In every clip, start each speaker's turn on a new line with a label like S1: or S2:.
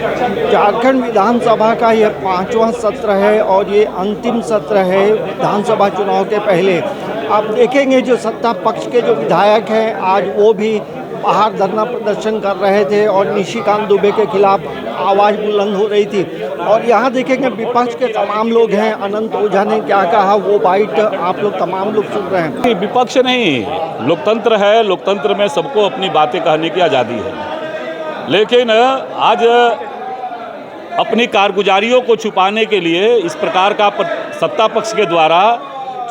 S1: झारखंड विधानसभा का यह 5वां सत्र है और ये अंतिम सत्र है विधानसभा चुनाव के पहले। आप देखेंगे जो सत्ता पक्ष के जो विधायक हैं आज वो भी बाहर धरना प्रदर्शन कर रहे थे और निशिकांत दुबे के खिलाफ आवाज़ बुलंद हो रही थी। और यहाँ देखेंगे विपक्ष के तमाम लोग हैं। अनंत ओझा ने क्या कहा वो बाइट आप लोग तमाम लोग सुन रहे हैं।
S2: विपक्ष नहीं, लोकतंत्र है। लोकतंत्र में सबको अपनी बातें कहने की आज़ादी है, लेकिन आज अपनी कारगुजारियों को छुपाने के लिए इस प्रकार का सत्ता पक्ष के द्वारा,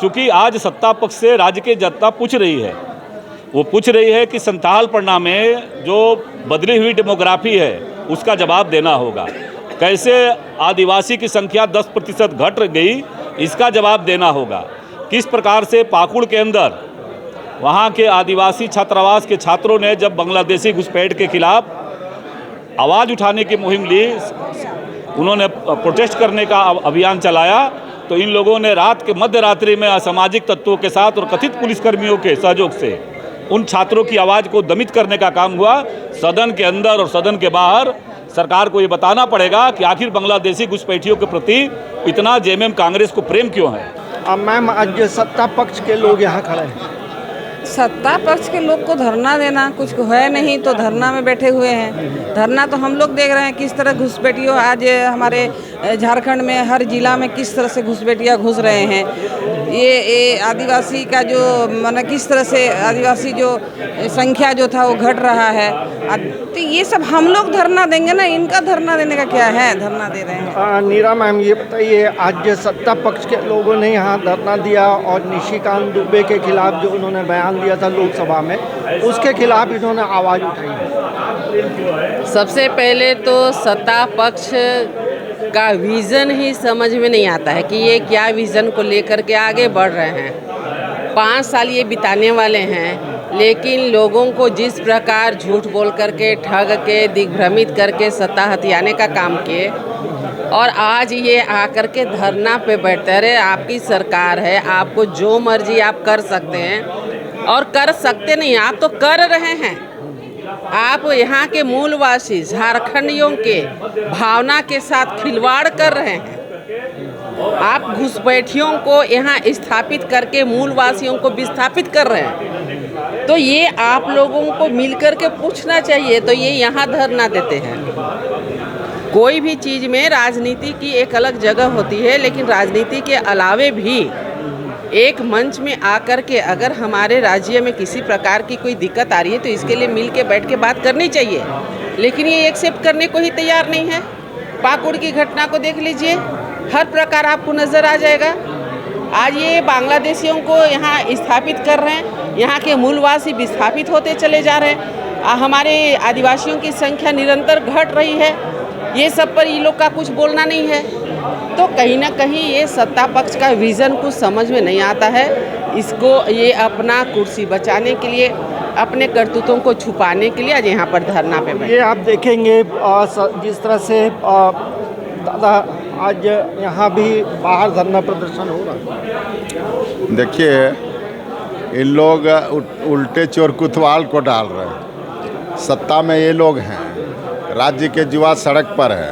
S2: चूँकि आज सत्ता पक्ष से राज्य की जनता पूछ रही है, वो पूछ रही है कि संथाल पन्ना में जो बदली हुई डेमोग्राफी है उसका जवाब देना होगा। कैसे आदिवासी की संख्या 10% घट गई इसका जवाब देना होगा। किस प्रकार से पाकुड़ के अंदर वहाँ के आदिवासी छात्रावास के छात्रों ने जब बांग्लादेशी घुसपैठ के खिलाफ आवाज़ उठाने की मुहिम ली, उन्होंने प्रोटेस्ट करने का अभियान चलाया, तो इन लोगों ने रात के मध्य रात्रि में असामाजिक तत्वों के साथ और कथित पुलिसकर्मियों के सहयोग से उन छात्रों की आवाज़ को दमित करने का काम हुआ। सदन के अंदर और सदन के बाहर सरकार को ये बताना पड़ेगा कि आखिर बांग्लादेशी घुसपैठियों के प्रति इतना जेएमएम कांग्रेस को प्रेम क्यों है।
S1: मैम, आज सत्ता पक्ष के लोग यहाँ खड़े हैं।
S3: सत्ता पक्ष के लोग को धरना देना कुछ है नहीं तो धरना में बैठे हुए हैं। धरना तो हम लोग देख रहे हैं किस तरह घुसपैठियों आज हमारे झारखंड में हर जिला में किस तरह से घुसपैठियाँ घुस रहे हैं। ये आदिवासी का जो माने किस तरह से आदिवासी जो संख्या जो था वो घट रहा है। तो ये सब हम लोग धरना देंगे ना, इनका धरना देने का क्या है, धरना दे रहे हैं।
S1: नीरा मैम, ये बताइए आज सत्ता पक्ष के लोगों ने यहाँ धरना दिया और निशिकांत दुबे के खिलाफ जो उन्होंने बयान दिया था लोकसभा में, उसके खिलाफ इन्होंने आवाज़ उठाई।
S4: सबसे पहले तो सत्ता पक्ष का विज़न ही समझ में नहीं आता है कि ये क्या विज़न को लेकर के आगे बढ़ रहे हैं। 5 साल ये बिताने वाले हैं, लेकिन लोगों को जिस प्रकार झूठ बोल करके, ठग के, दिग्भ्रमित करके सत्ता हथियाने का काम किए, और आज ये आकर के धरना पे बैठते रहे। आपकी सरकार है, आपको जो मर्जी आप कर सकते हैं और कर सकते नहीं, आप तो कर रहे हैं। आप यहाँ के मूलवासी झारखंडियों के भावना के साथ खिलवाड़ कर रहे हैं। आप घुसपैठियों को यहाँ स्थापित करके मूलवासियों को विस्थापित कर रहे हैं। तो ये आप लोगों को मिलकर के पूछना चाहिए, तो ये यहाँ धरना देते हैं। कोई भी चीज़ में राजनीति की एक अलग जगह होती है, लेकिन राजनीति के अलावे भी एक मंच में आकर के अगर हमारे राज्य में किसी प्रकार की कोई दिक्कत आ रही है तो इसके लिए मिल के बैठ के बात करनी चाहिए, लेकिन ये एक्सेप्ट करने को ही तैयार नहीं है। पाकुड़ की घटना को देख लीजिए, हर प्रकार आपको नज़र आ जाएगा। आज ये बांग्लादेशियों को यहाँ स्थापित कर रहे हैं, यहाँ के मूलवासी विस्थापित होते चले जा रहे हैं, हमारे आदिवासियों की संख्या निरंतर घट रही है। ये सब पर ये लोग का कुछ बोलना नहीं है। तो कहीं ना कहीं ये सत्ता पक्ष का विज़न कुछ समझ में नहीं आता है। इसको ये अपना कुर्सी बचाने के लिए, अपने करतूतों को छुपाने के लिए आज यहाँ पर धरना पे बैठे।
S1: ये आप देखेंगे जिस तरह से दादा आज यहाँ भी बाहर धरना प्रदर्शन हो रहा है।
S5: देखिए, इन लोग उल्टे चोर कुतवाल को डाल रहे हैं। सत्ता में ये लोग हैं, राज्य के युवा सड़क पर है,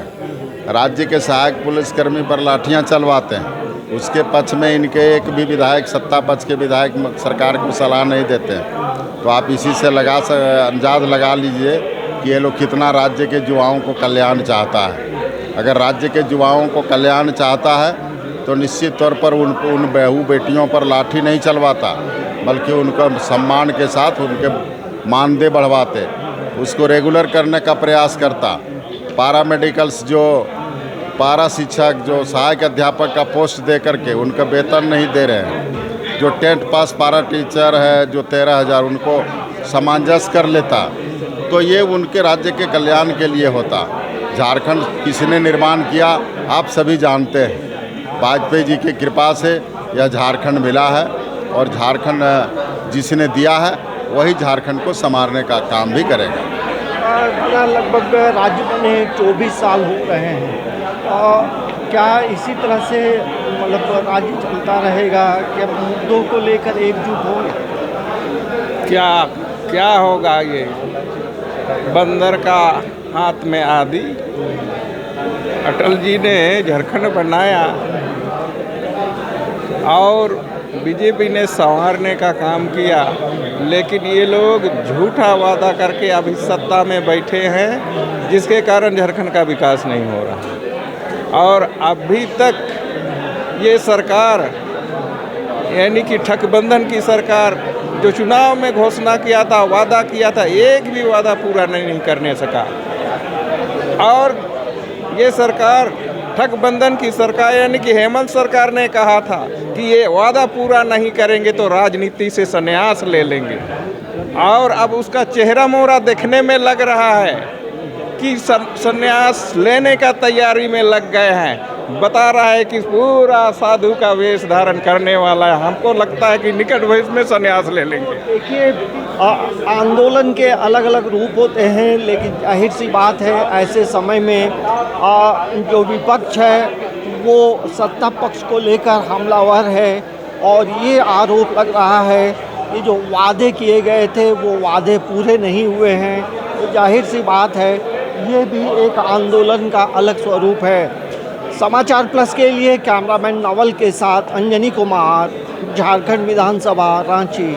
S5: राज्य के सहायक पुलिसकर्मी पर लाठियां चलवाते हैं। उसके पक्ष में इनके एक भी विधायक, सत्ता पक्ष के विधायक सरकार को सलाह नहीं देते हैं। तो आप इसी से अंदाज लगा लीजिए कि ये लोग कितना राज्य के युवाओं को कल्याण चाहता है। अगर राज्य के युवाओं को कल्याण चाहता है तो निश्चित तौर पर उन बहू बेटियों पर लाठी नहीं चलवाता, बल्कि उनको सम्मान के साथ उनके मानदेय बढ़वाते, उसको रेगुलर करने का प्रयास करता। पारा मेडिकल्स जो पारा शिक्षक, जो सहायक अध्यापक का पोस्ट दे करके उनका वेतन नहीं दे रहे हैं। जो 10th पास पारा टीचर है जो 13,000, उनको सामंजस्य कर लेता, तो ये उनके राज्य के कल्याण के लिए होता। झारखंड किसने निर्माण किया आप सभी जानते हैं। वाजपेयी जी की कृपा से यह झारखंड मिला है, और झारखंड जिसने दिया है वही झारखंड को संवारने का काम भी करेगा।
S1: लगभग राज्य बने 24 साल हो रहे हैं, और क्या इसी तरह से मतलब राज्य चलता रहेगा? क्या मुद्दों को लेकर एकजुट होंगे?
S6: क्या होगा? ये बंदर का हाथ में आदि। अटल जी ने झारखंड बनाया और बीजेपी ने संवारने का काम किया, लेकिन ये लोग झूठा वादा करके अभी सत्ता में बैठे हैं, जिसके कारण झारखंड का विकास नहीं हो रहा। और अभी तक ये सरकार यानी कि ठगबंधन की सरकार जो चुनाव में घोषणा किया था, वादा किया था, एक भी वादा पूरा नहीं करने सका। और ये सरकार ठगबंधन की सरकार यानी कि हेमंत सरकार ने कहा था कि ये वादा पूरा नहीं करेंगे तो राजनीति से संन्यास ले लेंगे, और अब उसका चेहरा मोहरा देखने में लग रहा है कि संन्यास लेने का तैयारी में लग गए हैं। बता रहा है कि पूरा साधु का वेश धारण करने वाला है। हमको लगता है कि निकट भविष्य में संन्यास ले लेंगे।
S1: देखिए, आंदोलन के अलग अलग रूप होते हैं, लेकिन जाहिर सी बात है ऐसे समय में जो विपक्ष है वो सत्ता पक्ष को लेकर हमलावर है, और ये आरोप लग रहा है कि जो वादे किए गए थे वो वादे पूरे नहीं हुए हैं। तो जाहिर सी बात है ये भी एक आंदोलन का अलग स्वरूप है। समाचार प्लस के लिए कैमरामैन नवल के साथ अंजनी कुमार, झारखंड विधानसभा, रांची।